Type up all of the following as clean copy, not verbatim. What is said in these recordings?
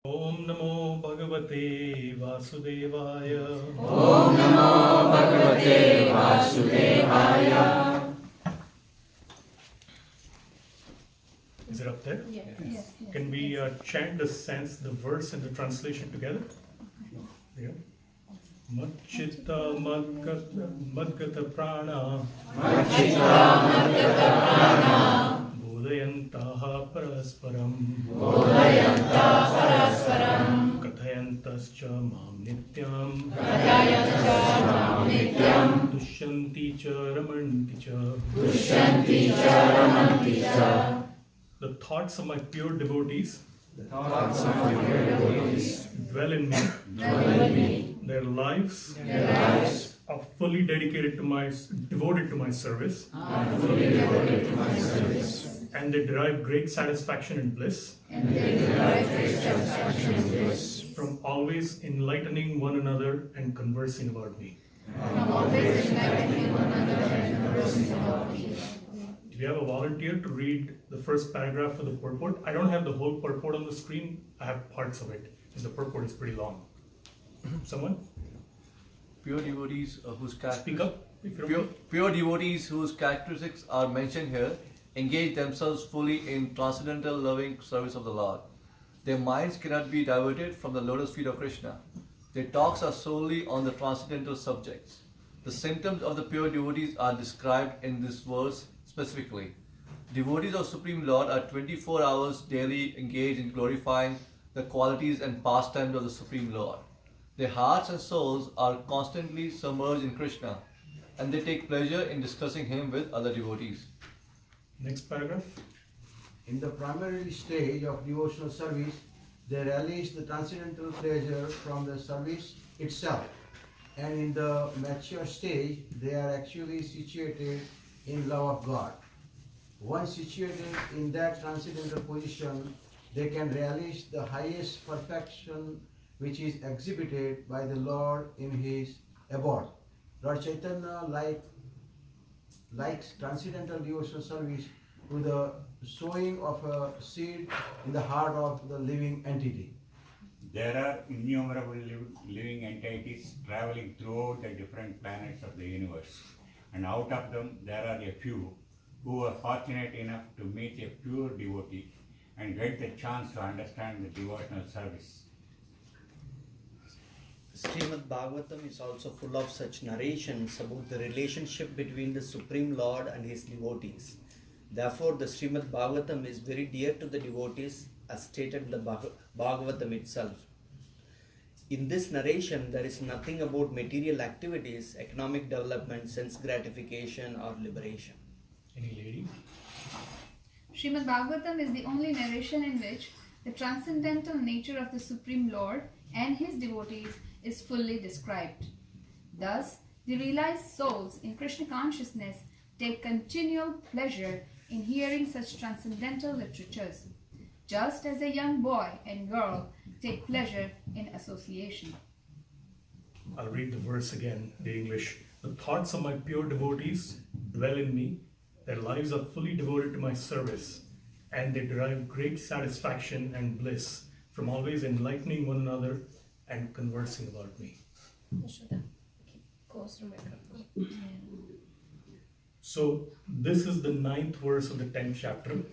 Om Namo Bhagavate Vasudevaya. Om Namo Bhagavate Vasudevaya. Is it up there? Yes. Can we chant the sense, the verse, and the translation together? Yeah. Madchitta Madgata Prana Bodhayantaha Parasparam Kathayantascha Mam Nityam Dushyanti Cha Ramanti Cha. The thoughts of my pure devotees dwell in me. Their lives are fully devoted to my service. And they derive great satisfaction and bliss from always enlightening one another and conversing about me. Do we have a volunteer to read the first paragraph of the purport? I don't have the whole purport on the screen. I have parts of it, because the purport is pretty long. Someone? Pure devotees whose Speak up. If you don't pure devotees whose characteristics are mentioned here engage themselves fully in transcendental loving service of the Lord. Their minds cannot be diverted from the lotus feet of Krishna. Their talks are solely on the transcendental subjects. The symptoms of the pure devotees are described in this verse specifically. Devotees of Supreme Lord are 24 hours daily engaged in glorifying the qualities and pastimes of the Supreme Lord. Their hearts and souls are constantly submerged in Krishna, and they take pleasure in discussing him with other devotees. Next paragraph. In the primary stage of devotional service, they relish the transcendental pleasure from the service itself. And in the mature stage, they are actually situated in love of God. Once situated in that transcendental position, they can relish the highest perfection which is exhibited by the Lord in his abode. Lord Chaitanya likes transcendental devotional service to the sowing of a seed in the heart of the living entity. There are innumerable living entities traveling throughout the different planets of the universe, and out of them there are a few who are fortunate enough to meet a pure devotee and get the chance to understand the devotional service. Srimad Bhagavatam is also full of such narrations about the relationship between the Supreme Lord and his devotees. Therefore, the Srimad Bhagavatam is very dear to the devotees as stated in the Bhagavatam itself. In this narration, there is nothing about material activities, economic development, sense gratification or liberation. Any lady? Srimad Bhagavatam is the only narration in which the transcendental nature of the Supreme Lord and his devotees is fully described. Thus, the realized souls in Krishna consciousness take continual pleasure in hearing such transcendental literatures, just as a young boy and girl take pleasure in association. I'll read the verse again, the English. The thoughts of my pure devotees dwell in me. Their lives are fully devoted to my service, and they derive great satisfaction and bliss from always enlightening one another and conversing about me. Yashoda, close your microphone. So this is the 9th verse of the 10th chapter.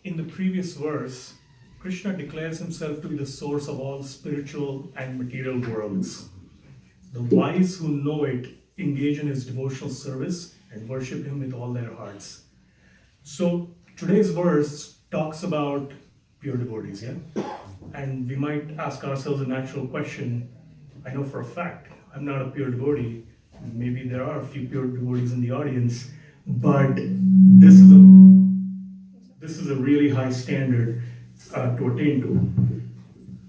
In the previous verse, Krishna declares himself to be the source of all spiritual and material worlds. The wise who know it engage in his devotional service and worship him with all their hearts. So today's verse talks about pure devotees, yeah? And we might ask ourselves a natural question. I know for a fact I'm not a pure devotee. Maybe there are a few pure devotees in the audience, but this is a really high standard to attain to.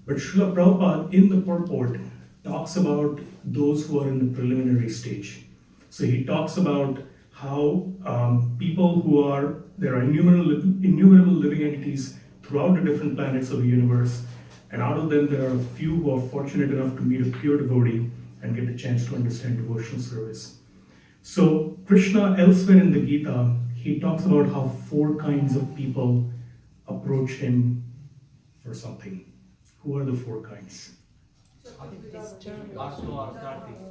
But Srila Prabhupada in the purport talks about those who are in the preliminary stage. So he talks about how people there are innumerable living entities throughout the different planets of the universe, and out of them there are a few who are fortunate enough to meet a pure devotee and get a chance to understand devotional service. So Krishna elsewhere in the Gita, he talks about how 4 kinds of people approach him for something. Who are the four kinds?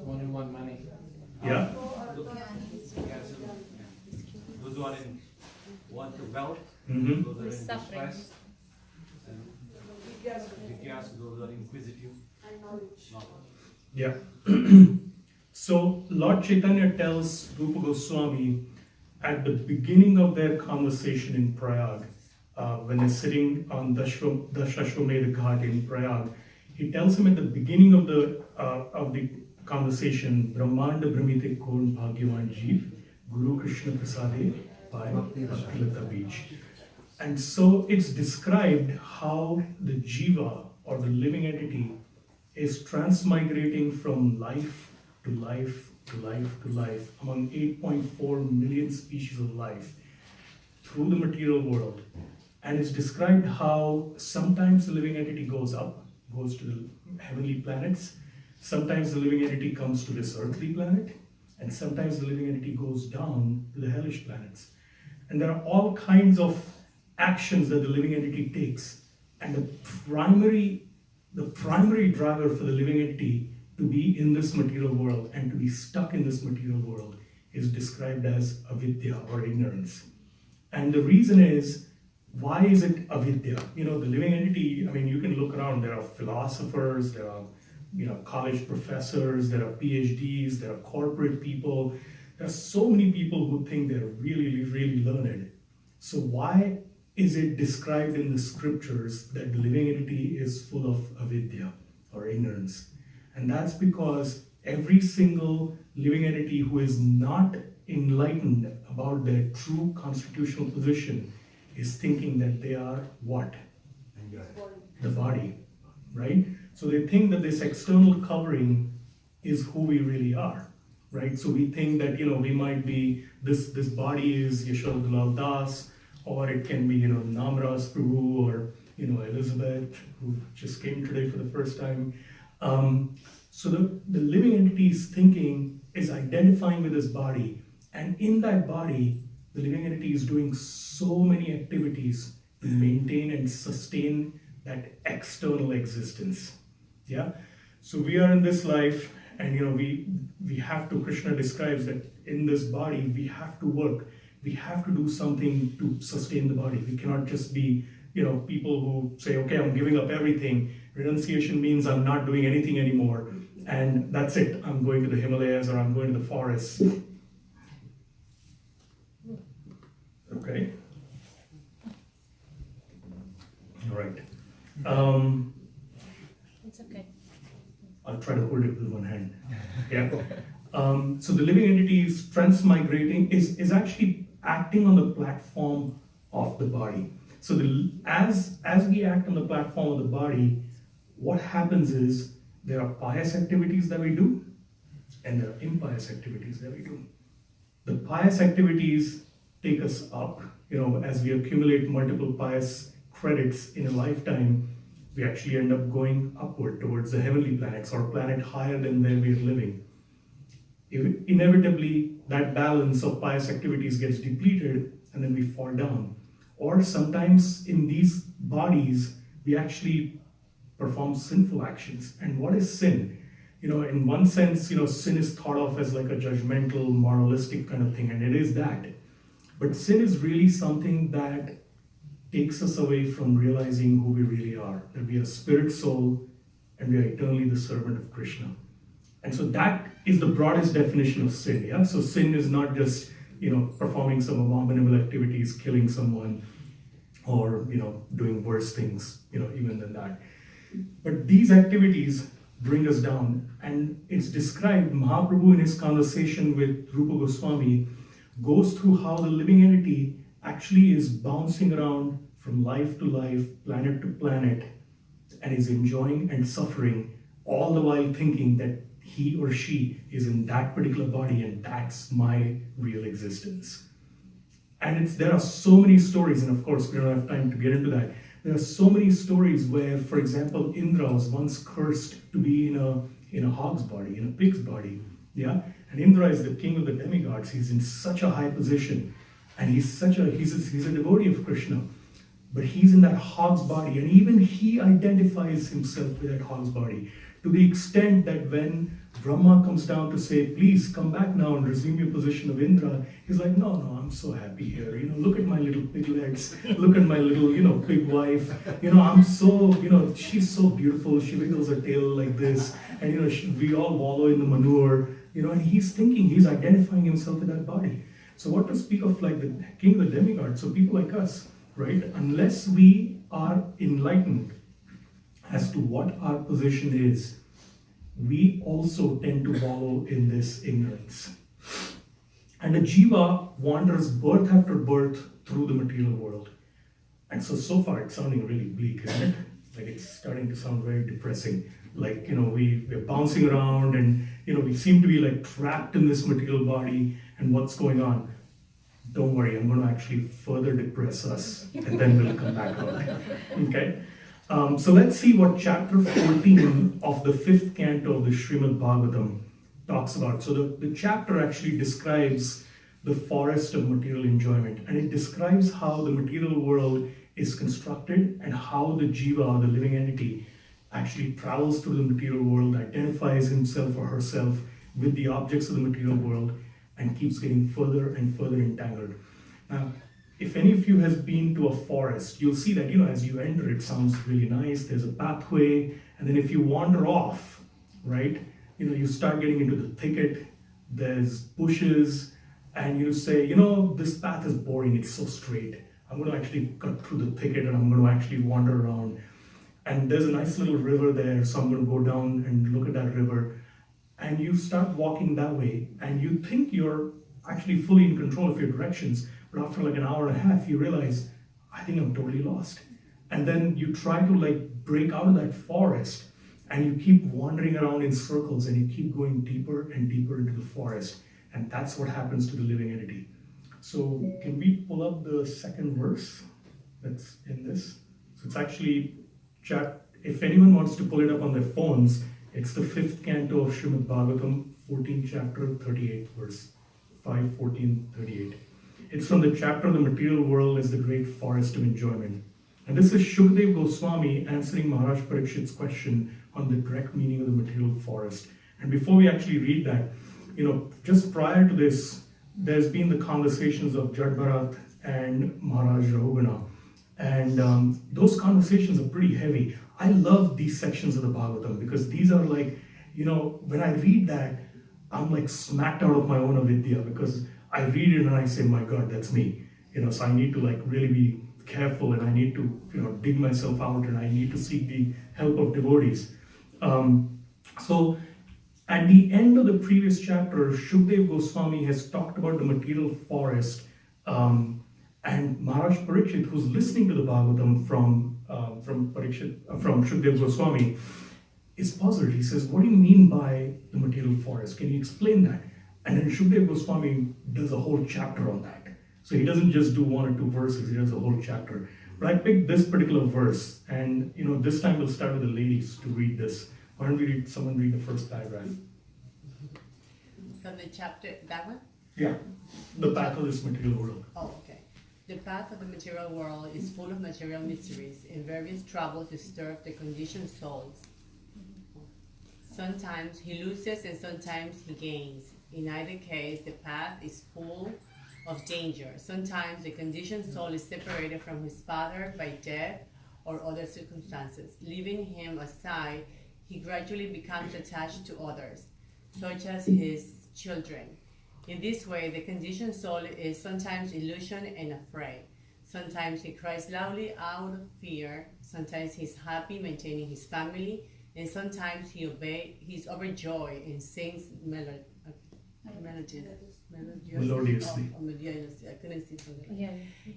One who want money. Yeah? Those who are in want to wealth, Mm-hmm. those who are in Suffering. distress, and Jigyas, those who are inquisitive. Yeah. So Lord Chaitanya tells Rupa Goswami at the beginning of their conversation in Prayag, when they're sitting on Dashashwamedh Ghat in Prayag, he tells him at the beginning of the conversation, Brahmanda Brahmite Korn Bhagyavan Jeev, Guru Krishna Prasade by Bhaktilata Beach. And so it's described how the jiva or the living entity is transmigrating from life to life to life to life among 8.4 million species of life through the material world. And it's described how sometimes the living entity goes up, goes to the heavenly planets, sometimes the living entity comes to this earthly planet, and sometimes the living entity goes down to the hellish planets. And there are all kinds of actions that the living entity takes. And the primary driver for the living entity to be in this material world and to be stuck in this material world is described as avidya or ignorance. And the reason is, why is it avidya? The living entity, you can look around, there are philosophers, there are college professors, there are PhDs, there are corporate people. There are so many people who think they're really, really learned. So why is it described in the scriptures that the living entity is full of avidya or ignorance? And that's because every single living entity who is not enlightened about their true constitutional position is thinking that they are what? The body, right? So they think that this external covering is who we really are, right? So we think that, we might be, this body is Yashoda Dulal Das, or it can be, Namras Prabhu, or, Elizabeth, who just came today for the first time. So the living entity's thinking is identifying with this body, and in that body, the living entity is doing so many activities to maintain and sustain that external existence. Yeah? So we are in this life, and we have to, Krishna describes that in this body, we have to work. We have to do something to sustain the body. We cannot just be, people who say, okay, I'm giving up everything. Renunciation means I'm not doing anything anymore. And that's it. I'm going to the Himalayas or I'm going to the forest. Okay. All right. It's okay. I'll try to hold it with one hand. Yeah. So the living entity is transmigrating, is actually acting on the platform of the body. So as we act on the platform of the body, what happens is there are pious activities that we do, and there are impious activities that we do. The pious activities take us up. As we accumulate multiple pious credits in a lifetime, we actually end up going upward towards the heavenly planets or planet higher than where we are living. Inevitably, that balance of pious activities gets depleted and then we fall down. Or sometimes in these bodies, we actually perform sinful actions. And what is sin? In one sense, sin is thought of as like a judgmental, moralistic kind of thing, and it is that. But sin is really something that takes us away from realizing who we really are, that we are spirit soul and we are eternally the servant of Krishna. And so that is the broadest definition of sin. Yeah. So sin is not just performing some abominable activities, killing someone, or doing worse things, even than that. But these activities bring us down, and it's described. Mahaprabhu in his conversation with Rupa Goswami goes through how the living entity actually is bouncing around from life to life, planet to planet, and is enjoying and suffering, all the while thinking that he or she is in that particular body and that's my real existence. And there are so many stories, and of course we don't have time to get into that. There are so many stories where, for example, Indra was once cursed to be in a hog's body, in a pig's body. Yeah, and Indra is the king of the demigods. He's in such a high position, and he's a devotee of Krishna. but he's in that hog's body, and even he identifies himself with that hog's body, to the extent that when Brahma comes down to say, please come back now and resume your position of Indra, he's like, no, I'm so happy here. Look at my little piglets, look at my little, pig wife. I'm so, she's so beautiful. She wiggles her tail like this, and we all wallow in the manure. And he's thinking, he's identifying himself with that body. So what to speak of like the king of the demigod? So people like us, right? Unless we are enlightened as to what our position is, we also tend to wallow in this ignorance. And a jiva wanders birth after birth through the material world. And so far it's sounding really bleak, isn't it? Like it's starting to sound very depressing. Like, we're bouncing around and, we seem to be like trapped in this material body, and what's going on? Don't worry, I'm going to actually further depress us, and then we'll come back out. Okay? So let's see what chapter 14 of the 5th canto of the Srimad Bhagavatam talks about. So the chapter actually describes the forest of material enjoyment, and it describes how the material world is constructed and how the jiva, the living entity, actually travels through the material world, identifies himself or herself with the objects of the material world, and keeps getting further and further entangled. Now, if any of you has been to a forest, you'll see that, as you enter, it sounds really nice. There's a pathway, and then if you wander off, right, you start getting into the thicket, there's bushes, and you say, this path is boring, it's so straight. I'm going to actually cut through the thicket, and I'm going to actually wander around. And there's a nice little river there, so I'm going to go down and look at that river. And you start walking that way, and you think you're actually fully in control of your directions. But after like an hour and a half, you realize, I think I'm totally lost. And then you try to like break out of that forest, and you keep wandering around in circles, and you keep going deeper and deeper into the forest. And that's what happens to the living entity. So can we pull up the second verse that's in this? So it's actually, if anyone wants to pull it up on their phones, it's the 5th canto of Srimad Bhagavatam, 14th chapter, 38th verse, 5:14-38. It's from the chapter, The Material World is the Great Forest of Enjoyment. And this is Shukdev Goswami answering Maharaj Parikshit's question on the direct meaning of the material forest. And before we actually read that, just prior to this, there's been the conversations of Jad Bharat and Maharaj Rahugana. And those conversations are pretty heavy. I love these sections of the Bhagavatam because these are like, when I read that, I'm like smacked out of my own avidya, because I read it and I say, my God, that's me. So I need to like really be careful, and I need to, dig myself out, and I need to seek the help of devotees. So at the end of the previous chapter, Shukdev Goswami has talked about the material forest, and Maharaj Parikshit, who's listening to the Bhagavatam from Shukdev Goswami, is puzzled. He says, what do you mean by the material forest? Can you explain that? And then Shukdev Goswami does a whole chapter on that. So he doesn't just do 1 or 2 verses, he does a whole chapter. But I picked this particular verse, and this time we'll start with the ladies to read this. Why don't someone read the first paragraph? From the chapter, that one? Yeah, the path of this material world. Oh, okay. The path of the material world is full of material mysteries and various troubles disturb the conditioned souls. Sometimes he loses and sometimes he gains. In either case, the path is full of danger. Sometimes the conditioned soul is separated from his father by death or other circumstances. Leaving him aside, he gradually becomes attached to others, such as his children. In this way, the conditioned soul is sometimes illusioned and afraid. Sometimes he cries loudly out of fear. Sometimes he's happy maintaining his family. And sometimes he's overjoyed and sings melodiously. I couldn't see something. Yeah.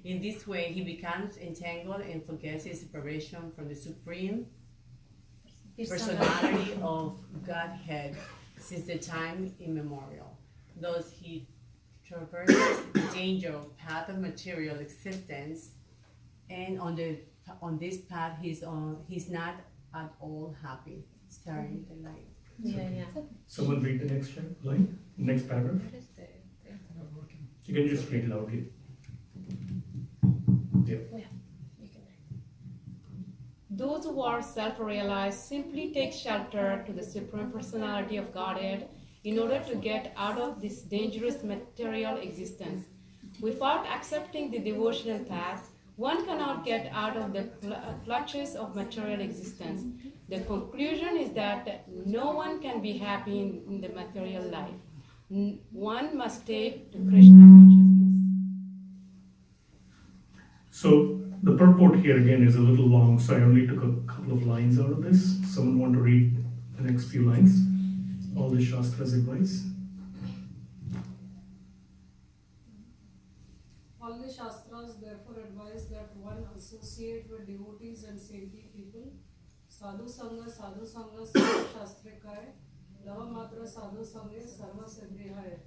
In this way, he becomes entangled and forgets his separation from the Supreme Personality of Godhead since the time immemorial. Thus, he traverses the danger of path of material existence, and on this path, he's not at all happy. Starting the light. Yeah. Someone read the next line, next paragraph. What is there? You can just read loudly. Yeah. Yeah, you can. Those who are self-realized simply take shelter to the Supreme Personality of Godhead in order to get out of this dangerous material existence. Without accepting the devotional path, one cannot get out of the clutches of material existence. The conclusion is that no one can be happy in the material life. One must take to Krishna consciousness. So the purport here again is a little long, so I only took a couple of lines out of this. Someone want to read the next few lines? All the Shastra's advice. All the Shastras therefore advise that one associate with devotees and saintly people. Sadhu Sangha, Sarva Shastrikaya, Lava Matra Sadhu Sangha, Sarva Siddhihaya.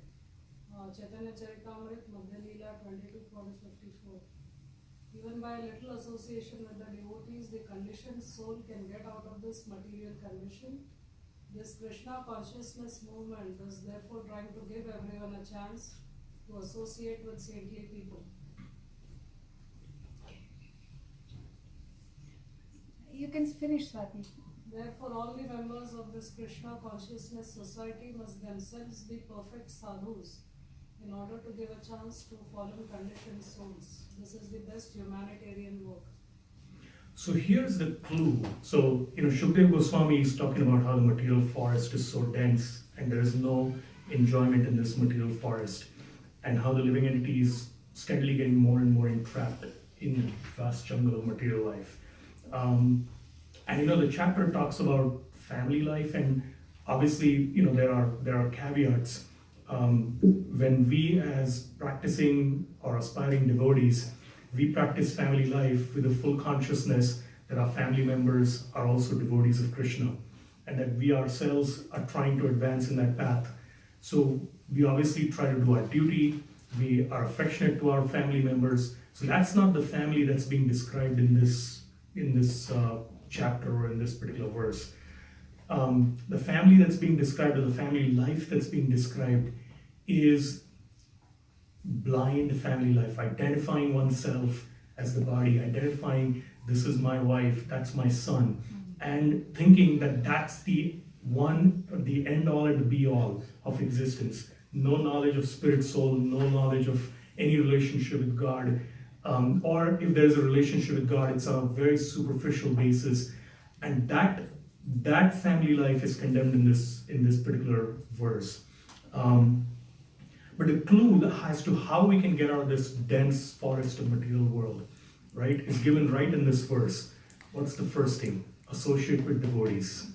Chaitanya Charitamrit, Madhya Leela 22:54. Even by a little association with the devotees, the conditioned soul can get out of this material condition. This Krishna consciousness movement is therefore trying to give everyone a chance to associate with saintly people. You can finish, Swati. Therefore, all the members of this Krishna consciousness society must themselves be perfect sadhus in order to give a chance to fallen conditioned souls. This is the best humanitarian work. So here's the clue. So, Shukdev Goswami is talking about how the material forest is so dense and there is no enjoyment in this material forest, and how the living entity is steadily getting more and more entrapped in the vast jungle of material life. And the chapter talks about family life, and obviously, there are caveats. When we as practicing or aspiring devotees, we practice family life with a full consciousness that our family members are also devotees of Krishna, and that we ourselves are trying to advance in that path. So we obviously try to do our duty, we are affectionate to our family members. So that's not the family that's being described in this chapter or in this particular verse. The family that's being described, or the family life that's being described, is blind family life, identifying oneself as the body, identifying this is my wife, that's my son, and thinking that that's the end all and the be all of existence. No knowledge of spirit soul, no knowledge of any relationship with God, or if there's a relationship with God, it's on a very superficial basis, and that family life is condemned in this particular verse. But the clue as to how we can get out of this dense forest of material world, right, is given right in this verse. What's the first thing? Associate with devotees,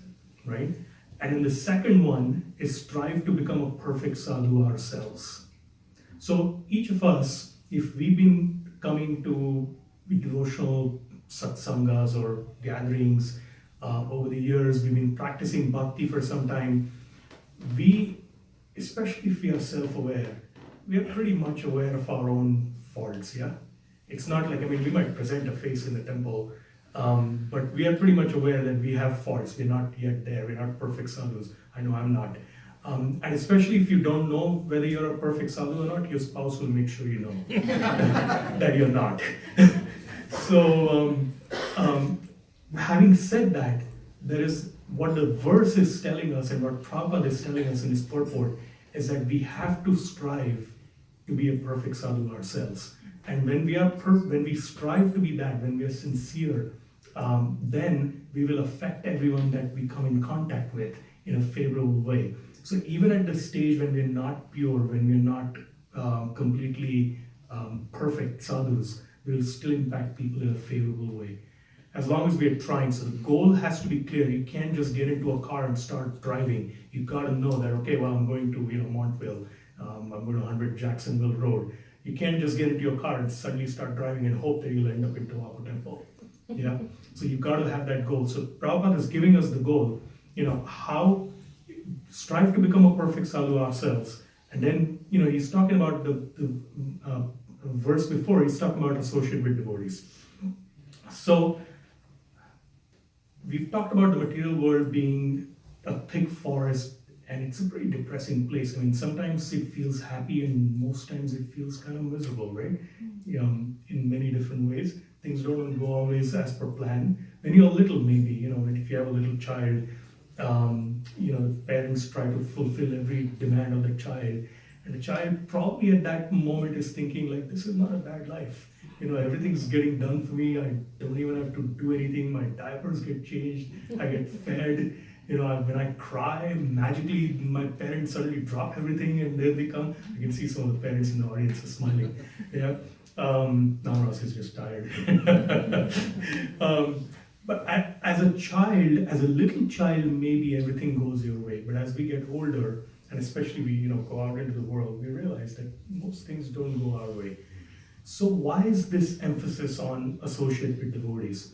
right? And in the second one is strive to become a perfect sadhu ourselves. So each of us, if we've been coming to devotional satsangas or gatherings over the years, we've been practicing bhakti for some time, especially if we are self-aware, we are pretty much aware of our own faults, yeah? It's not like, we might present a face in the temple, but we are pretty much aware that we have faults. We're not yet there. We're not perfect sadhus. I know I'm not. And especially if you don't know whether you're a perfect sadhu or not, your spouse will make sure you know that you're not. So, having said that, there is what the verse is telling us, and what Prabhupada is telling us in his purport, is that we have to strive to be a perfect sadhu ourselves. And when we strive to be that, when we are sincere, then we will affect everyone that we come in contact with in a favorable way. So even at the stage when we're not pure, when we're not completely perfect sadhus, we'll still impact people in a favorable way, as long as we're trying. So the goal has to be clear. You can't just get into a car and start driving. You've got to know that, okay, well, I'm going to Montville, I'm going to 100 Jacksonville Road. You can't just get into your car and suddenly start driving and hope that you'll end up in Tawapu Temple. Yeah. So you've got to have that goal. So Prabhupada is giving us the goal, how strive to become a perfect sadhu ourselves. And then, he's talking about the verse before, he's talking about associate with devotees. So we've talked about the material world being a thick forest, and it's a pretty depressing place. Sometimes it feels happy, and most times it feels kind of miserable, right? In many different ways. things don't go always as per plan. When you're little, maybe, if you have a little child, parents try to fulfill every demand of the child. And the child probably at that moment is thinking like, this is not a bad life. Everything's getting done for me. I don't even have to do anything. My diapers get changed. I get fed. When I cry, magically my parents suddenly drop everything and there they come. I can see some of the parents in the audience are smiling. Yeah. Now Ross is just tired. But as a child, as a little child, maybe everything goes your way. But as we get older, and especially we go out into the world, we realize that most things don't go our way. So why is this emphasis on associate with devotees?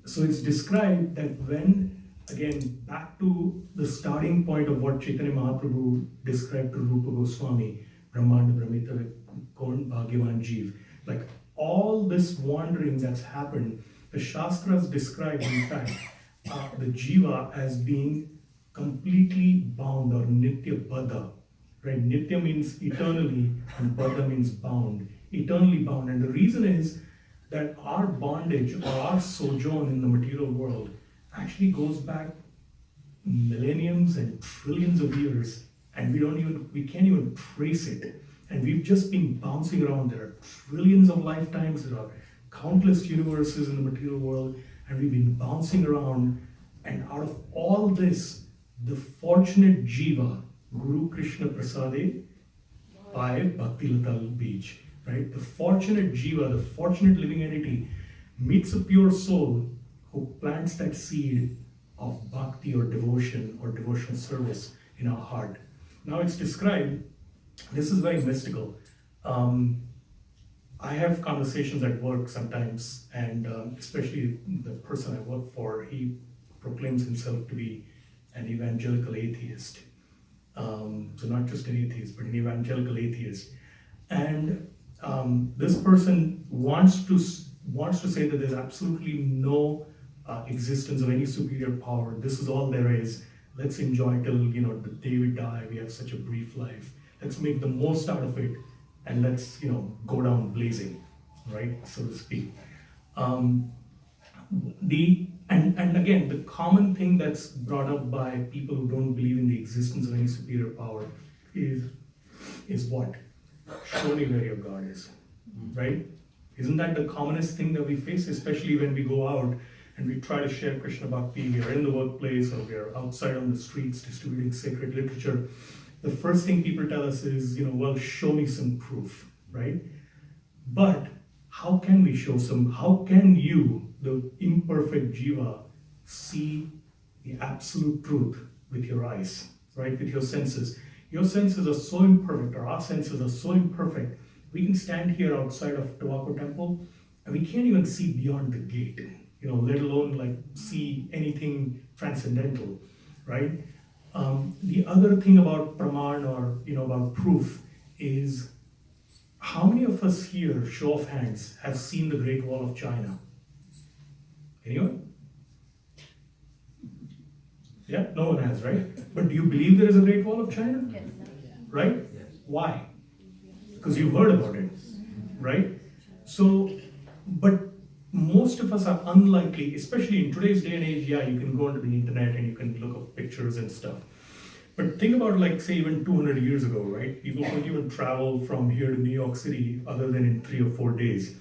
So it's described that when, again, back to the starting point of what Chaitanya Mahaprabhu described to Rupa Goswami, Brahmanda Brahmita Kaun Bhagyavan Jeev, like all this wandering that's happened, the Shastras describe, in fact, the Jiva as being completely bound, or Nitya Baddha, right? Nitya means eternally and Baddha means bound, eternally bound. And the reason is that our bondage or our sojourn in the material world actually goes back millenniums and trillions of years, and we can't even trace it. And we've just been bouncing around. There are trillions of lifetimes, there are countless universes in the material world, and we've been bouncing around. And out of all this, the fortunate Jiva, Guru Krishna Prasade by Bhakti-Lata Beach, right? The fortunate Jiva, the fortunate living entity, meets a pure soul who plants that seed of bhakti or devotion or devotional service in our heart. Now it's described, this is very mystical. I have conversations at work sometimes, and especially the person I work for, he proclaims himself to be an evangelical atheist. So not just an atheist, but an evangelical atheist. And this person wants to say that there's absolutely no existence of any superior power. This is all there is. Let's enjoy till the day we die. We have such a brief life. Let's make the most out of it, and let's go down blazing, right, so to speak. And again, the common thing that's brought up by people who don't believe in the existence of any superior power is what? Show me where your God is, right? Isn't that the commonest thing that we face, especially when we go out and we try to share Krishna Bhakti, we are in the workplace or we are outside on the streets distributing sacred literature. The first thing people tell us is, well, show me some proof, right? But how can you, the imperfect Jiva, see the absolute truth with your eyes, right? With your senses. Your senses are so imperfect, or our senses are so imperfect, we can stand here outside of Tobacco Temple and we can't even see beyond the gate, let alone see anything transcendental, right? The other thing about Praman, or about proof, is how many of us here, show of hands, have seen the Great Wall of China? Anyone? Yeah, no one has, right? But do you believe there is a Great Wall of China? Yes. Right? Why? Because you've heard about it, right? So, but most of us are unlikely, especially in today's day and age. Yeah, you can go onto the internet and you can look up pictures and stuff. But think about, say, even 200 years ago, right? People couldn't even travel from here to New York City other than in 3 or 4 days.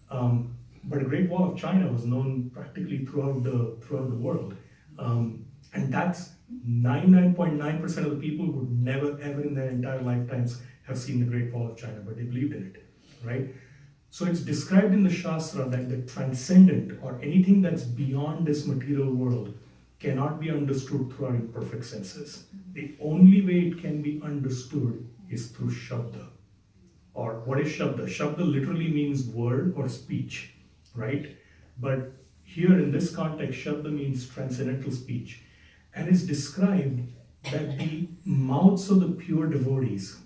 But the Great Wall of China was known practically throughout the world. And that's 99.9% of the people who would never ever in their entire lifetimes have seen the Great Wall of China, but they believed in it, right? So it's described in the Shastra that the transcendent, or anything that's beyond this material world, cannot be understood through our imperfect senses. The only way it can be understood is through Shabda. Or what is Shabda? Shabda literally means word or speech, right? But here in this context, Shabda means transcendental speech. And it's described that the mouths of the pure devotees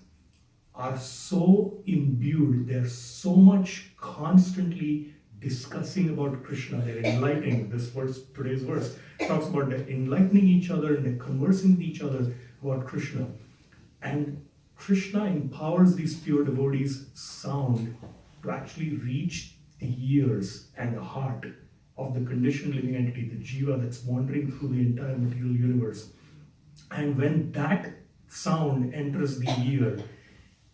are so imbued, they're so much constantly discussing about Krishna, they're enlightening. This verse, today's verse, talks about they're enlightening each other and they're conversing with each other about Krishna. And Krishna empowers these pure devotees' sound to actually reach the ears and the heart of the conditioned living entity, the jiva that's wandering through the entire material universe. And when that sound enters the ear,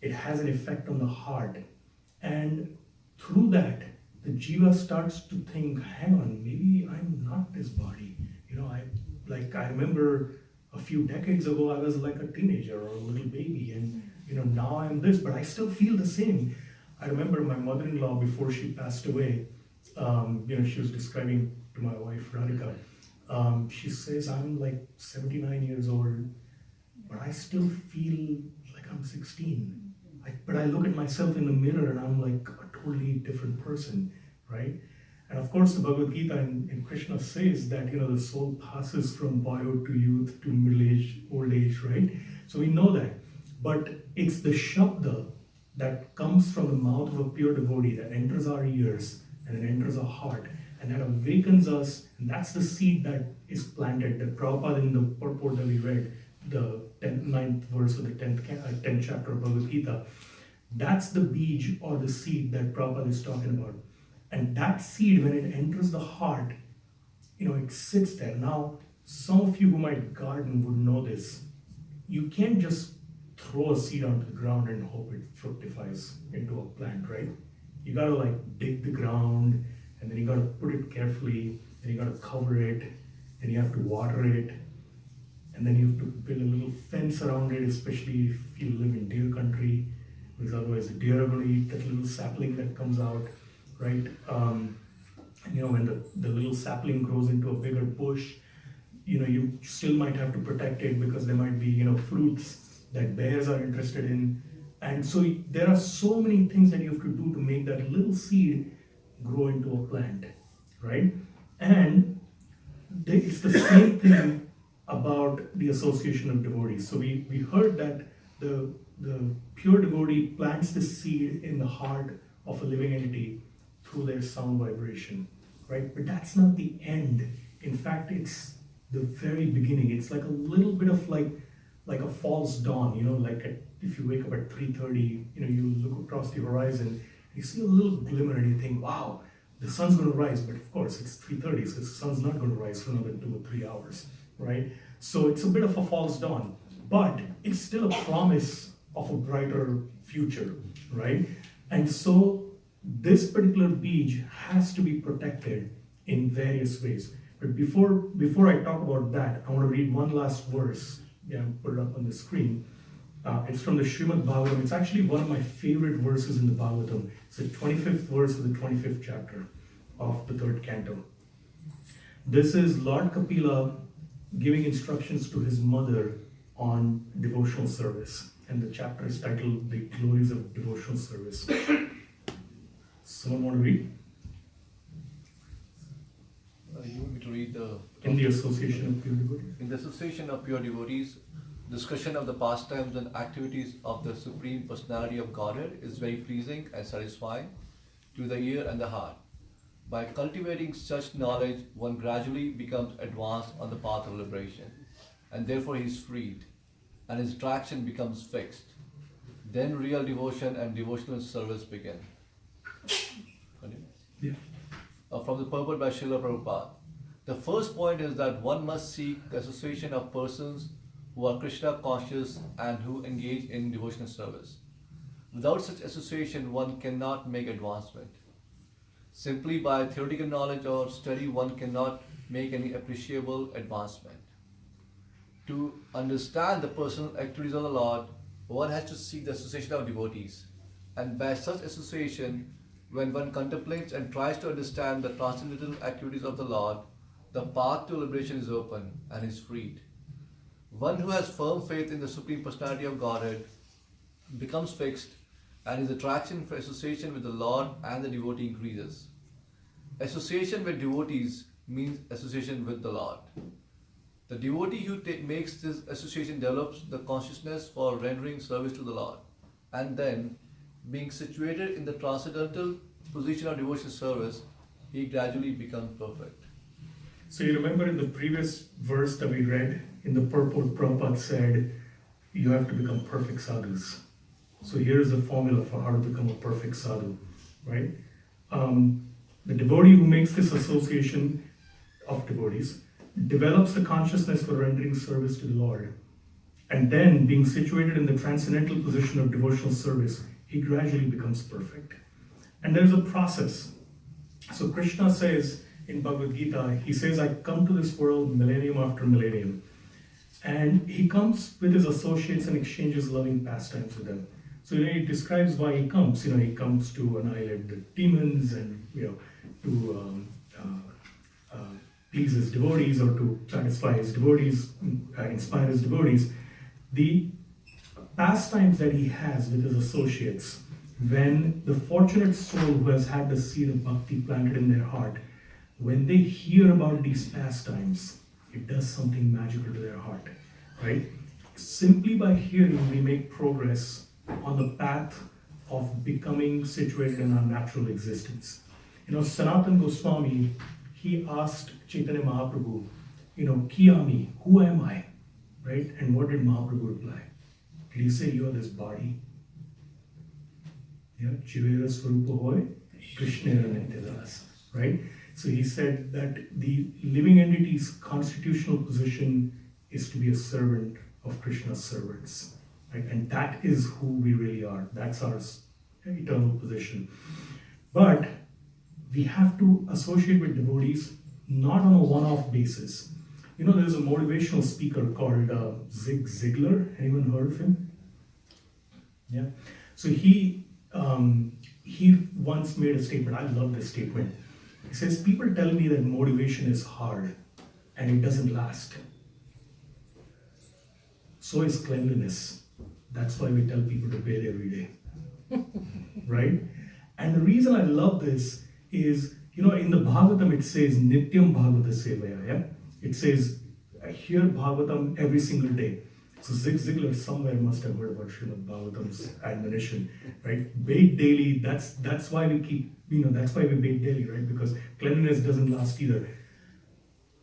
it has an effect on the heart. And through that, the jiva starts to think, hang on, maybe I'm not this body. I remember a few decades ago, I was like a teenager or a little baby, and now I'm this, but I still feel the same. I remember my mother-in-law, before she passed away, she was describing to my wife, Radhika, she says, I'm like 79 years old, but I still feel like I'm 16. But I look at myself in the mirror and I'm like a totally different person, right? And of course, the Bhagavad-Gita and Krishna says that, the soul passes from boyhood to youth to middle age, old age, right? So we know that. But it's the Shabda that comes from the mouth of a pure devotee that enters our ears and then enters our heart and that awakens us. And that's the seed that is planted. That Prabhupada in the purport that we read, the 9th verse of the 10th chapter of Bhagavad-Gita, that's the bij or the seed that Prabhupada is talking about. And that seed, when it enters the heart, it sits there. Now, some of you who might garden would know this. You can't just throw a seed onto the ground and hope it fructifies into a plant, right? You gotta dig the ground, and then you gotta put it carefully, and you gotta cover it, and you have to water it, and then you have to build a little fence around it, especially if you live in deer country, because otherwise the deer are going to eat that little sapling that comes out, right? When the little sapling grows into a bigger bush, you still might have to protect it because there might be, fruits that bears are interested in. And so there are so many things that you have to do to make that little seed grow into a plant, right? And it's the same thing about the association of devotees. So we heard that the pure devotee plants the seed in the heart of a living entity through their sound vibration, right? But that's not the end. In fact, it's the very beginning. It's like a little bit of like a false dawn, if you wake up at 3:30, you look across the horizon, you see a little glimmer and you think, wow, the sun's going to rise. But of course, it's 3:30, so the sun's not going to rise for another 2 or 3 hours, right? So it's a bit of a false dawn, but it's still a promise of a brighter future, right? And so this particular bij has to be protected in various ways. But before I talk about that, I want to read one last verse. Put it up on the screen. It's from the Srimad Bhagavatam. It's actually one of my favorite verses in the Bhagavatam. It's the 25th verse of the 25th chapter of the 3rd canto. This is Lord Kapila giving instructions to his mother on devotional service. And the chapter is titled The Glories of Devotional Service. Someone want to read? You want me to read the... In the Association of Pure Devotees. In the Association of Pure Devotees, discussion of the pastimes and activities of the Supreme Personality of Godhead is very pleasing and satisfying to the ear and the heart. By cultivating such knowledge, one gradually becomes advanced on the path of liberation, and therefore he is freed, and his attraction becomes fixed. Then real devotion and devotional service begin. Yeah. From the purport by Srila Prabhupada. The first point is that one must seek the association of persons who are Krishna conscious and who engage in devotional service. Without such association, one cannot make advancement. Simply by theoretical knowledge or study, one cannot make any appreciable advancement. To understand the personal activities of the Lord, one has to seek the association of devotees. And by such association, when one contemplates and tries to understand the transcendental activities of the Lord, the path to liberation is open and is freed. One who has firm faith in the Supreme Personality of Godhead becomes fixed, and his attraction for association with the Lord and the devotee increases. Association with devotees means association with the Lord. The devotee who makes this association develops the consciousness for rendering service to the Lord, and then, being situated in the transcendental position of devotional service, he gradually becomes perfect. So you remember in the previous verse that we read, in the purport, Prabhupada said, you have to become perfect sadhus. So here's the formula for how to become a perfect sadhu, right? the devotee who makes this association of devotees develops the consciousness for rendering service to the Lord. And then, being situated in the transcendental position of devotional service, he gradually becomes perfect. And there's a process. So Krishna says in Bhagavad-Gita, he says, I come to this world millennium after millennium. And he comes with his associates and exchanges loving pastimes with them. So he describes why he comes. He comes to annihilate the demons and to please his devotees or to satisfy his devotees, inspire his devotees. The pastimes that he has with his associates, when the fortunate soul who has had the seed of bhakti planted in their heart, when they hear about these pastimes, it does something magical to their heart, right? Simply by hearing, we make progress on the path of becoming situated in our natural existence. Sanatana Goswami, he asked Chaitanya Mahaprabhu, Kiyami, who am I? Right? And what did Mahaprabhu reply? Did he say, you are this body? Yeah, Chivera Swarupa Hoy, Krishnera Nityadas. Right? So he said that the living entity's constitutional position is to be a servant of Krishna's servants. Right? And that is who we really are. That's our eternal position. But we have to associate with devotees not on a one-off basis. There's a motivational speaker called Zig Ziglar. Anyone heard of him? Yeah. So he once made a statement. I love this statement. He says, people tell me that motivation is hard and it doesn't last. So is cleanliness. That's why we tell people to bathe every day. Right? And the reason I love this is, in the Bhagavatam it says, Nityam Bhagavata Sevaya. Yeah? It says, I hear Bhagavatam every single day. So Zig Ziglar somewhere must have heard about Srimad Bhagavatam's admonition, right? Bathe daily, that's why we keep, that's why we bathe daily, right? Because cleanliness doesn't last either.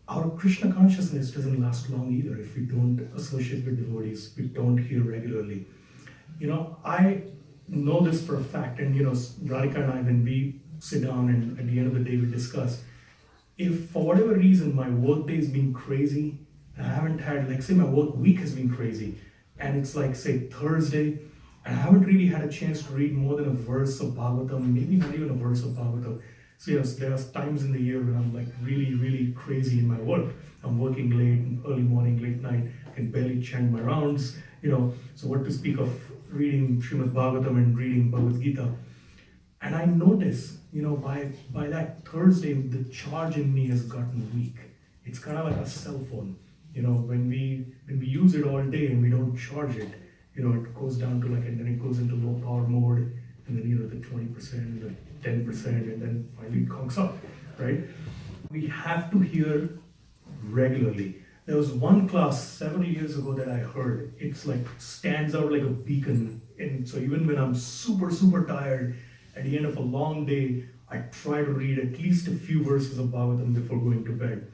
Our Krishna consciousness doesn't last long either if we don't associate with devotees, we don't hear regularly. I know this for a fact, and Radhika and I, when we sit down and at the end of the day we discuss, if for whatever reason my work day has been crazy, and I haven't had, say my work week has been crazy, and it's say Thursday, and I haven't really had a chance to read more than a verse of Bhagavatam, maybe not even a verse of Bhagavatam. So there are times in the year when I'm really, really crazy in my work. I'm working late, early morning, late night, can barely chant my rounds, so what to speak of reading Srimad Bhagavatam and reading Bhagavad-Gita. And I notice, by that Thursday, the charge in me has gotten weak. It's kind of like a cell phone. When we use it all day and we don't charge it, it goes down to and then it goes into low power mode, and then the 20%, the 10%, and then finally it conks up, right? We have to hear regularly. There was one class several years ago that I heard. It's stands out like a beacon. And so even when I'm super, super tired, at the end of a long day, I try to read at least a few verses of Bhagavatam before going to bed.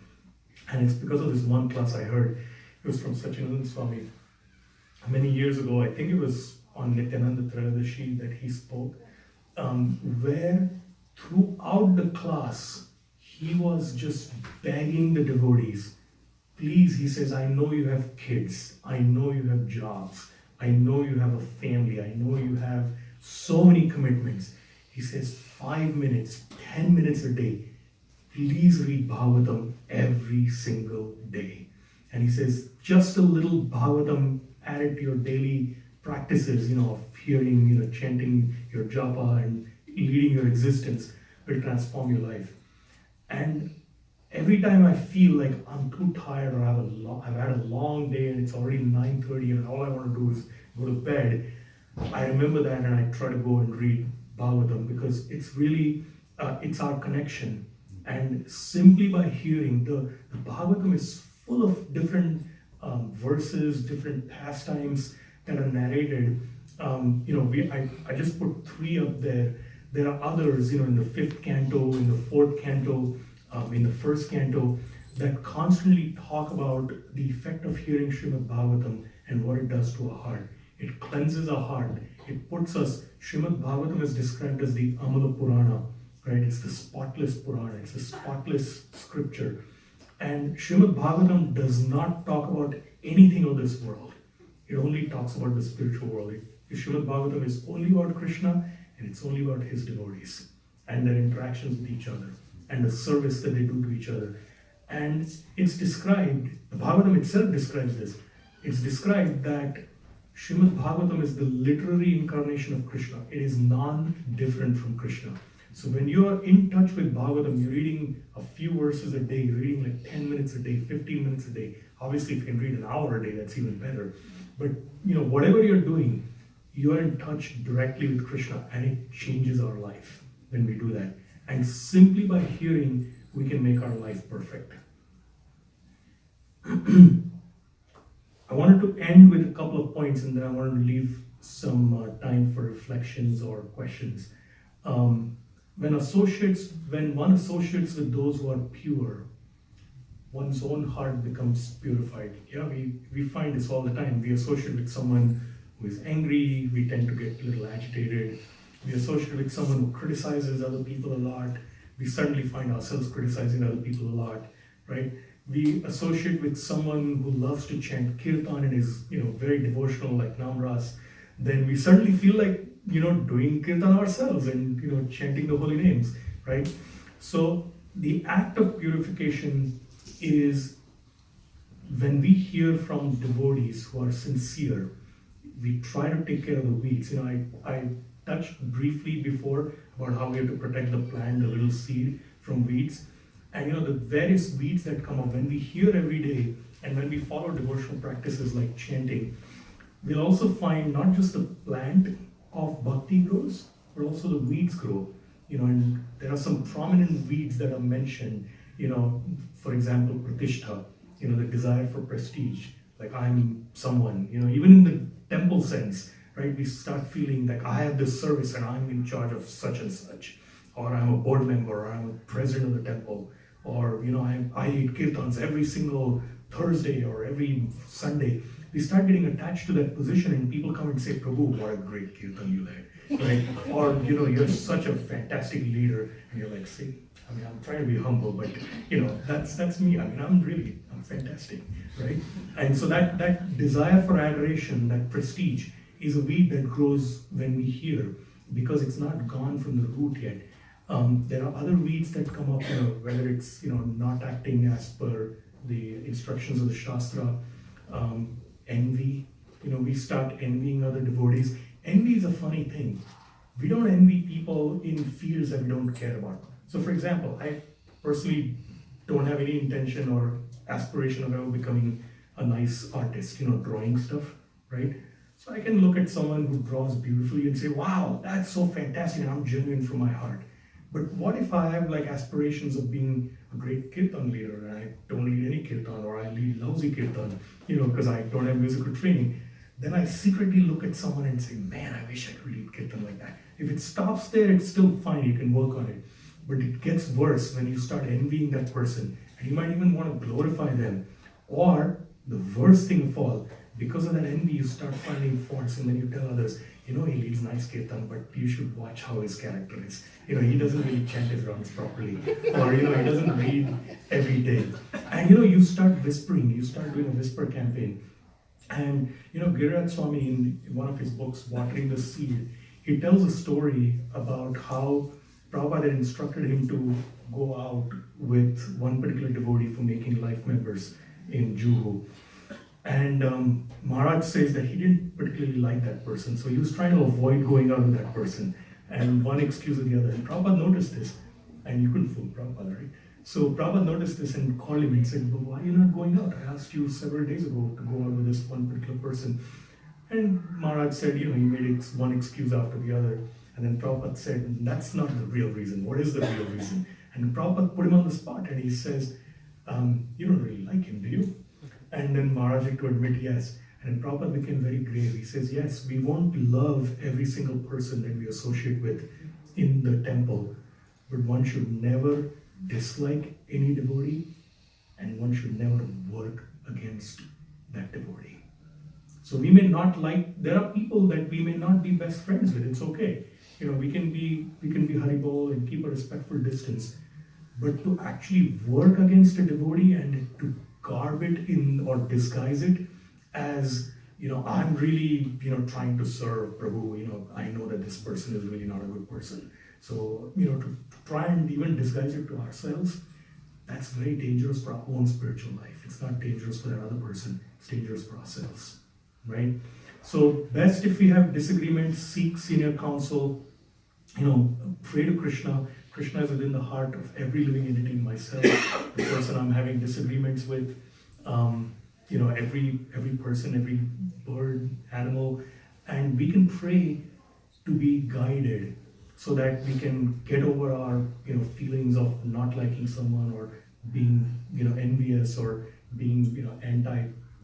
And it's because of this one class I heard. It was from Satchidananda Swami. Many years ago, I think it was on Nityananda Trayadashi that he spoke, where throughout the class, he was just begging the devotees, please, he says, I know you have kids, I know you have jobs, I know you have a family, I know you have so many commitments. He says 5 minutes, 10 minutes a day, please read Bhagavatam every single day. And he says just a little Bhagavatam added to your daily practices, of hearing, chanting your japa and leading your existence will transform your life. And every time I feel like I'm too tired or I've had a long day and it's already 9:30 and all I want to do is go to bed, I remember that and I try to go and read Bhagavatam because it's really, it's our connection. And simply by hearing, the Bhagavatam is full of different verses, different pastimes that are narrated. I just put 3 up there. There are others, in the 5th canto, in the 4th canto, in the 1st canto, that constantly talk about the effect of hearing Srimad Bhagavatam and what it does to our heart. It cleanses our heart. It puts us, Srimad Bhagavatam is described as the Amala Purana, right? It's the spotless Purana, it's the spotless scripture. And Srimad Bhagavatam does not talk about anything of this world. It only talks about the spiritual world. Srimad Bhagavatam is only about Krishna, and it's only about his devotees and their interactions with each other and the service that they do to each other. And it's described, the Bhagavatam itself describes this. It's described that Srimad Bhagavatam is the literary incarnation of Krishna. It is non-different from Krishna. So when you're in touch with Bhagavatam, you're reading a few verses a day, you're reading like 10 minutes a day, 15 minutes a day. Obviously, if you can read an hour a day, that's even better. But whatever you're doing, you're in touch directly with Krishna, and it changes our life when we do that. And simply by hearing, we can make our life perfect. I wanted to end with a couple of points, and then I wanted to leave some time for reflections or questions. When one associates with those who are pure, one's own heart becomes purified. Yeah, we find this all the time. We associate with someone who is angry, we tend to get a little agitated. We associate with someone who criticizes other people a lot, we suddenly find ourselves criticizing other people a lot, right? We associate with someone who loves to chant kirtan and is, very devotional like Namras, then we suddenly feel like, doing kirtan ourselves and, chanting the holy names, right? So the act of purification is when we hear from devotees who are sincere, we try to take care of the weeds. I touched briefly before about how we have to protect the plant, the little seed, from weeds. And the various weeds that come up, when we hear every day and when we follow devotional practices like chanting, we'll also find not just the plant of bhakti grows, but also the weeds grow. And there are some prominent weeds that are mentioned, for example, pratishtha, the desire for prestige, like I'm someone, even in the temple sense, right? We start feeling like I have this service and I'm in charge of such and such, or I'm a board member, or I'm a president of the temple, or I lead kirtans every single Thursday or every Sunday. We start getting attached to that position, and people come and say, Prabhu, what a great kirtan you led, right? Or you're such a fantastic leader, and you're like, see, I'm trying to be humble, but that's me. I'm fantastic, right? And so that desire for adoration, that prestige, is a weed that grows when we hear, because it's not gone from the root yet. There are other weeds that come up, whether it's not acting as per the instructions of the Shastra, envy. We start envying other devotees. Envy is a funny thing. We don't envy people in fields that we don't care about. So, for example, I personally don't have any intention or aspiration of ever becoming a nice artist, drawing stuff, right? So I can look at someone who draws beautifully and say, wow, that's so fantastic, and I'm genuine from my heart. But what if I have aspirations of being a great kirtan leader, and I don't lead any kirtan, or I lead lousy kirtan, because I don't have musical training? Then I secretly look at someone and say, man, I wish I could lead kirtan like that. If it stops there, it's still fine, you can work on it. But it gets worse when you start envying that person, and you might even want to glorify them. Or, the worst thing of all, because of that envy, you start finding faults, and then you tell others, he leads nice kirtan, but you should watch how his character is. He doesn't really chant his rounds properly, or he doesn't read every day. And you start whispering, you start doing a whisper campaign. And Giriraj Swami, in one of his books, Watering the Seed, he tells a story about how Prabhupada had instructed him to go out with one particular devotee for making life members in Juhu. And Maharaj says that he didn't particularly like that person, so he was trying to avoid going out with that person, and one excuse or the other. And Prabhupada noticed this, and you couldn't fool Prabhupada, right? So Prabhupada noticed this and called him and said, well, why are you not going out? I asked you several days ago to go out with this one particular person. And Maharaj said, he made one excuse after the other. And then Prabhupada said, that's not the real reason. What is the real reason? And Prabhupada put him on the spot, and he says, you don't really like him, do you? And then Maharaj had to admit yes. And Prabhupada became very grave. He says, yes, we won't love every single person that we associate with in the temple, but one should never dislike any devotee, and one should never work against that devotee. So we may not there are people that we may not be best friends with, it's okay. we can be Haribol and keep a respectful distance, but to actually work against a devotee and to garb it in or disguise it as, I'm really, trying to serve Prabhu, I know that this person is really not a good person. So, to try and even disguise it to ourselves, that's very dangerous for our own spiritual life. It's not dangerous for that other person, it's dangerous for ourselves, right? So, best if we have disagreements, seek senior counsel, pray to Krishna. Krishna is within the heart of every living entity, myself, the person I'm having disagreements with, every person, every bird, animal, and we can pray to be guided so that we can get over our feelings of not liking someone or being envious or being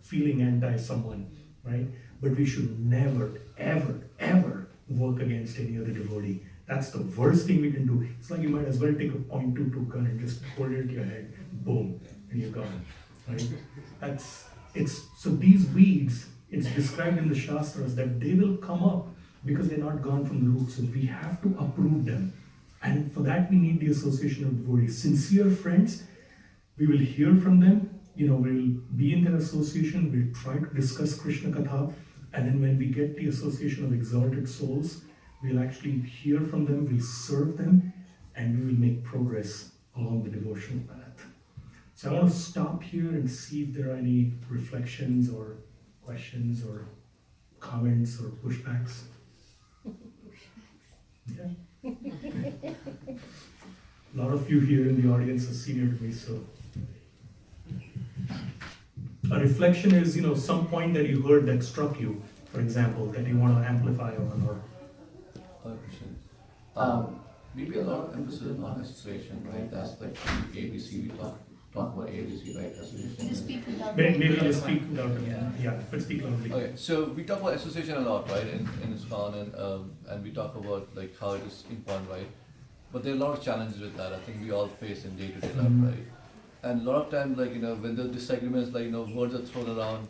feeling anti someone, right? But we should never ever work against any other devotee. That's the worst thing we can do. It's like you might as well take a .22 gun and just hold it to your head, boom, and you're gone, right? So these weeds, it's described in the Shastras that they will come up because they're not gone from the roots. So we have to uproot them. And for that we need the association of devotees. Sincere friends, we will hear from them, we'll be in their association, we'll try to discuss Krishna Katha, and then when we get the association of exalted souls, we'll actually hear from them, we'll serve them, and we will make progress along the devotional path. So I want to stop here and see if there are any reflections or questions or comments or pushbacks. Yeah. A lot of you here in the audience are senior to me, so. A reflection is, some point that you heard that struck you, for example, that you want to amplify on or. Maybe a lot of emphasis on association, right? That's like ABC, we talk about ABC, right? Association. Just speak without Maybe I'll speak loudly. Yeah, but speak loudly. Okay, so we talk about association a lot, right? In ISKCON, and we talk about like how it is important, right? But there are a lot of challenges with that. I think we all face in day-to-day life, right? And a lot of times, like when there's disagreements, like words are thrown around.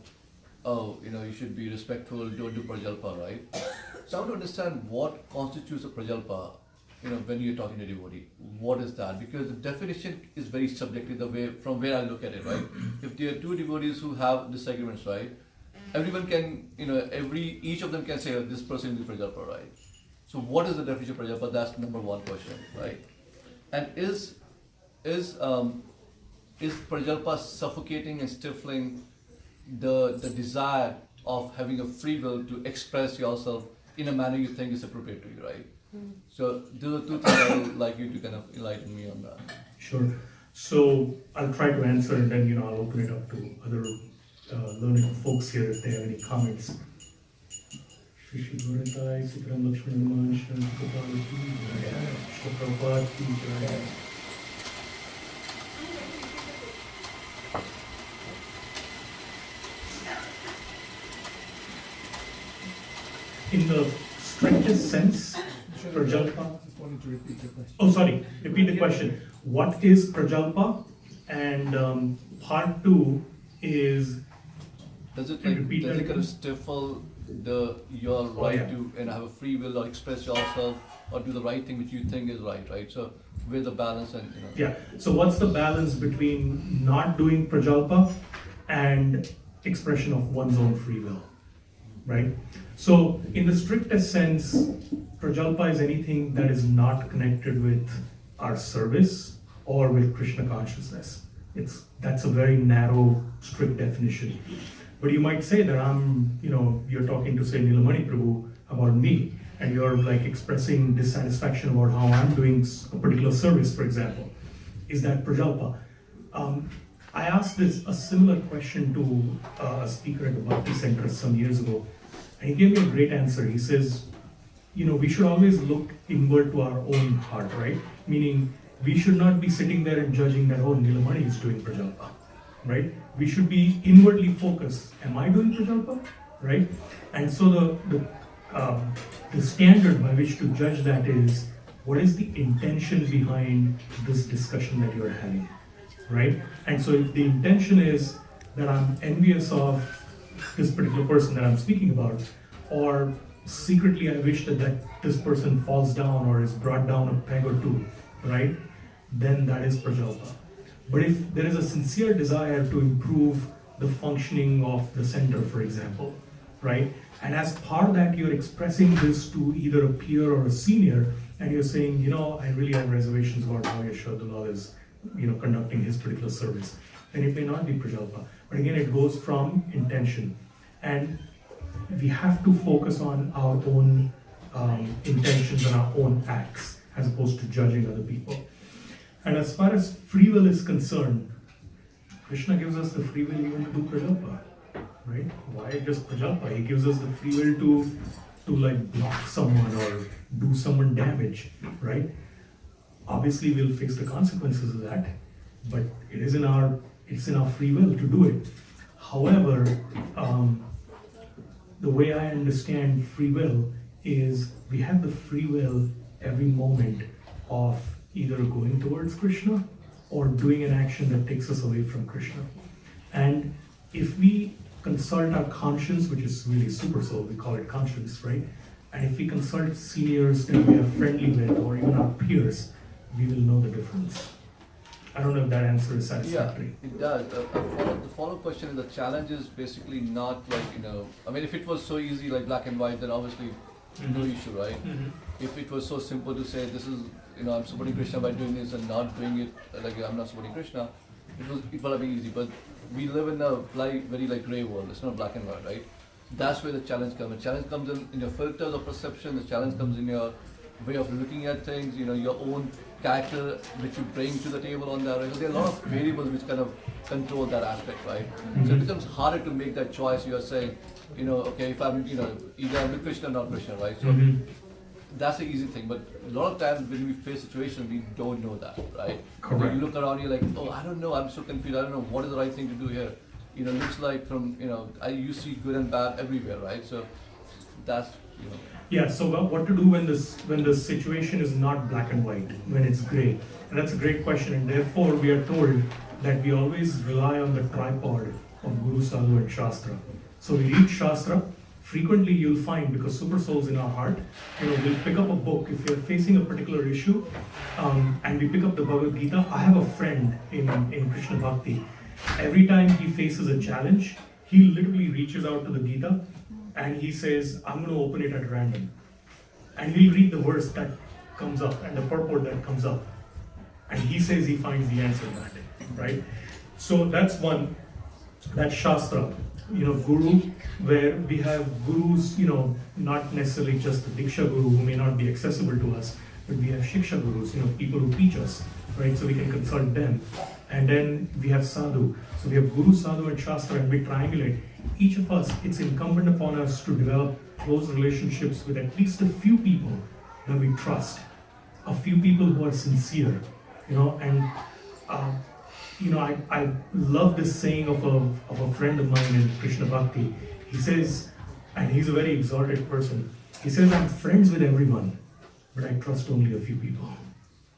Oh, you should be respectful. Don't do prajalpa, right? So I want to understand what constitutes a prajalpa. When you're talking to a devotee, what is that? Because the definition is very subjective, the way from where I look at it, right? If there are two devotees who have disagreements, right? Everyone can, each of them can say, oh, this person is prajalpa, right? So what is the definition of prajalpa? That's number one question, right? And is prajalpa suffocating and stifling the desire of having a free will to express yourself in a manner you think is appropriate to you, right? So those are two things I would like you to kind of enlighten me on that. Sure. So I'll try to answer and then I'll open it up to other learned folks here if they have any comments. Shri Gurutai, Sitaram Lakshman Hanuman, Shri Prabhupada ki jai. In the strictest sense, Prajalpa. Just wanted to repeat the question. Oh, sorry. Repeat the question. What is Prajalpa? And part two is. Does it kind of stifle your right to have a free will or express yourself or do the right thing which you think is right? So where's the balance and Yeah. So what's the balance between not doing Prajalpa and expression of one's own free will? Right? So in the strictest sense, Prajalpa is anything that is not connected with our service or with Krishna consciousness. That's a very narrow, strict definition. But you might say that you're talking to say Nilamani Prabhu about me, and you're like expressing dissatisfaction about how I'm doing a particular service, for example. Is that Prajalpa? I asked a similar question to a speaker at the Bhakti Center some years ago, and he gave me a great answer. He says, we should always look inward to our own heart, right? Meaning, we should not be sitting there and judging that, oh, Nilamani is doing Prajalpa, right? We should be inwardly focused. Am I doing Prajalpa, right? And so the standard by which to judge that is, what is the intention behind this discussion that you're having, right? And so if the intention is that I'm envious of this particular person that I'm speaking about, or secretly I wish that this person falls down or is brought down a peg or two, right? Then that is prajalpa. But if there is a sincere desire to improve the functioning of the center, for example, right? And as part of that, you're expressing this to either a peer or a senior, and you're saying, you know, I really have reservations about how Yashoda Dulal is, you know, conducting his particular service. Then it may not be prajalpa. But again, it goes from intention. And we have to focus on our own intentions and our own acts, as opposed to judging other people. And as far as free will is concerned, Krishna gives us the free will even to do prajalpa, right? Why just prajalpa? He gives us the free will to like block someone or do someone damage, right? Obviously, we'll face the consequences of that, but it's in our free will to do it. However, the way I understand free will is we have the free will every moment of either going towards Krishna or doing an action that takes us away from Krishna. And if we consult our conscience, which is really super soul, we call it conscience, right? And if we consult seniors that we are friendly with or even our peers, we will know the difference. I don't know if that answer is satisfactory. Yeah, it does. The follow-up question is the challenge is basically not like, you know, I mean, if it was so easy like black and white, then obviously no issue, right? If it was so simple to say this is, you know, I'm supporting Krishna by doing this and not doing it like I'm not supporting Krishna, it would have been easy. But we live in a very like grey world. It's not black and white, right? That's where the challenge comes. The challenge comes in your filters of perception. The challenge comes in your way of looking at things. You know, your own character which you bring to the table on that. Right? There are a lot of variables which kind of control that aspect, right? So it becomes harder to make that choice. You are saying, you know, okay, if I'm, you know, either I'm with Krishna or not Krishna, right? So that's the easy thing. But a lot of times when we face situations, we don't know that, right? Correct. You look around, you're like, oh, I don't know, I'm so confused. I don't know what is the right thing to do here. You know, looks like from, you know, you see good and bad everywhere, right? So that's, you know. Yeah, so what to do when the situation is not black and white, when it's gray? And that's a great question, and therefore we are told that we always rely on the tripod of Guru, Sadhu and Shastra. So we read Shastra. Frequently you'll find, because super souls in our heart, you know, we'll pick up a book. If you're facing a particular issue, and we pick up the Bhagavad-Gita, I have a friend in Krishna Bhakti. Every time he faces a challenge, he literally reaches out to the Gita and he says, I'm going to open it at random. And he'll read the verse that comes up and the purport that comes up. And he says he finds the answer to that, right? So that's one, that's Shastra, you know, Guru, where we have gurus, you know, not necessarily just the Diksha Guru who may not be accessible to us, but we have Shiksha Gurus, you know, people who teach us, right? So we can consult them. And then we have Sadhu. So we have Guru, Sadhu and Shastra, and we triangulate. Each of us, it's incumbent upon us to develop close relationships with at least a few people that we trust, a few people who are sincere, you know. And you know, I love this saying of a friend of mine in Krishna Bhakti. He says, and he's a very exalted person, he says, I'm friends with everyone, but I trust only a few people,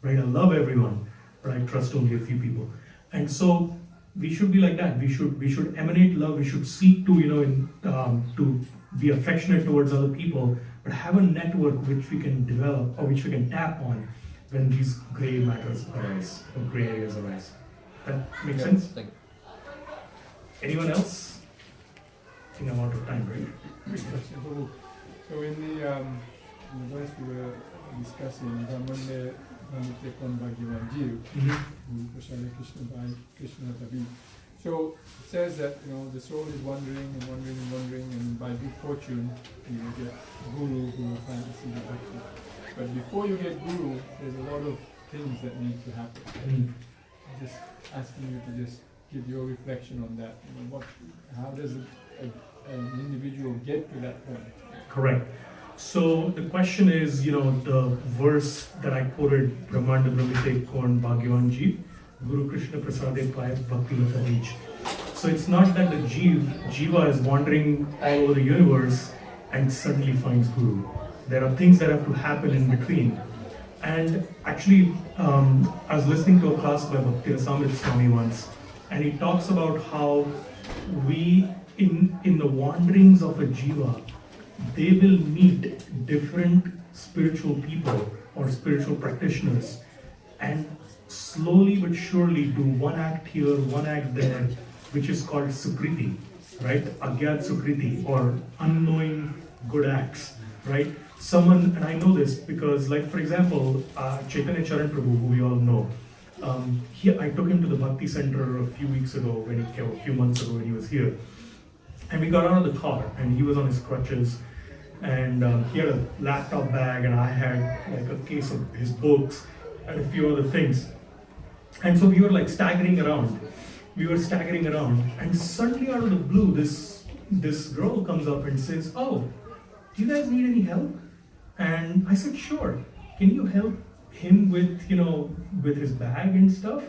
right? I love everyone, but I trust only a few people. And so we should be like that. We should emanate love. We should seek to, you know, to be affectionate towards other people, but have a network which we can develop or which we can tap on when these gray matters arise or gray areas arise. That makes sense? Thank you. Anyone else? I think I'm out of time, right? So in the verse we were discussing, Brahmane Tekon Bhagwan Jiv, Krishna by Krishna Tabi. So it says that, you know, the soul is wandering and wandering and wandering, and by good fortune you will get Guru who will plant the seed of bhakti. But before you get Guru, there's a lot of things that need to happen. Just asking you to just give your reflection on that. You know, how does an individual get to that point? Correct. So the question is, you know, the verse that I quoted, Brahmanda Brahmite Korn Bhagwan Jeev, Guru Krishna Prasade Payat Bhakti Lata. So it's not that the Jiva is wandering all over the universe and suddenly finds Guru. There are things that have to happen in between. And actually, I was listening to a class by Bhakti Rasamrita Swami once, and he talks about how we, in the wanderings of a Jiva, they will meet different spiritual people or spiritual practitioners and slowly but surely do one act here, one act there, which is called Sukriti, right? Agyat Sukriti, or unknowing good acts, right? Someone, and I know this because, like, for example, Chaitanya Charan Prabhu, who we all know, I took him to the Bhakti Center a few weeks ago, a few months ago when he was here. And we got out of the car, and he was on his crutches, and he had a laptop bag, and I had like a case of his books and a few other things. And so we were like staggering around. And suddenly out of the blue, this girl comes up and says, "Oh, do you guys need any help?" And I said, "Sure. Can you help him with his bag and stuff?"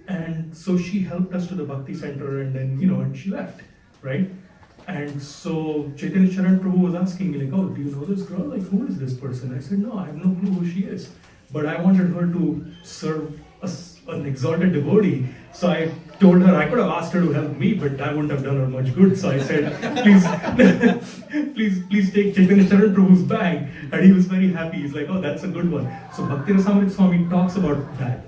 And so she helped us to the Bhakti Center, and then and she left, right? And so Chaitanya Charan Prabhu was asking me like, "Oh, do you know this girl? Like, who is this person?" I said, "No, I have no clue who she is, but I wanted her to serve an exalted devotee." So I told her I could have asked her to help me, but I wouldn't have done her much good. So I said, please take Chaitanya Charan Prabhu's bag. And he was very happy. He's like, "Oh, that's a good one." So Bhakti Rasamrita Swami talks about that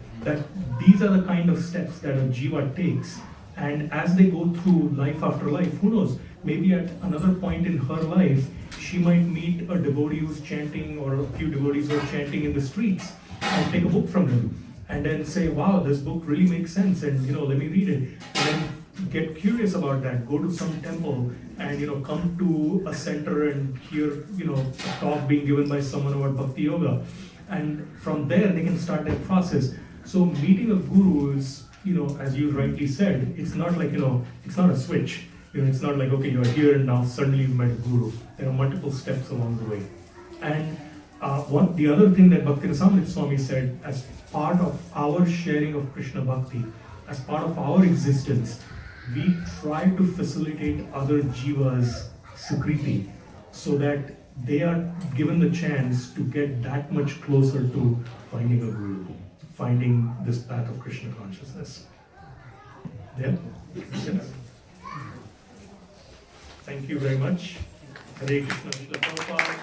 these are the kind of steps that a jiva takes. And as they go through life after life, who knows, maybe at another point in her life, she might meet a devotee who's chanting, or a few devotees who are chanting in the streets, and take a book from them. And then say, "Wow, this book really makes sense, and let me read it." And then get curious about that, go to some temple, and come to a center and hear a talk being given by someone about bhakti yoga. And from there they can start their process. So meeting a guru is, as you rightly said, it's not like, it's not a switch. It's not like, okay, you're here and now suddenly you've met a guru. There are multiple steps along the way. And the other thing that Bhakti Rasamrita Swami said, as part of our sharing of Krishna Bhakti, as part of our existence, we try to facilitate other jivas' sukriti, so that they are given the chance to get that much closer to finding a guru, finding this path of Krishna consciousness. Yeah? Yes. Thank you very much. Hare Krishna. Srila Prabhupada.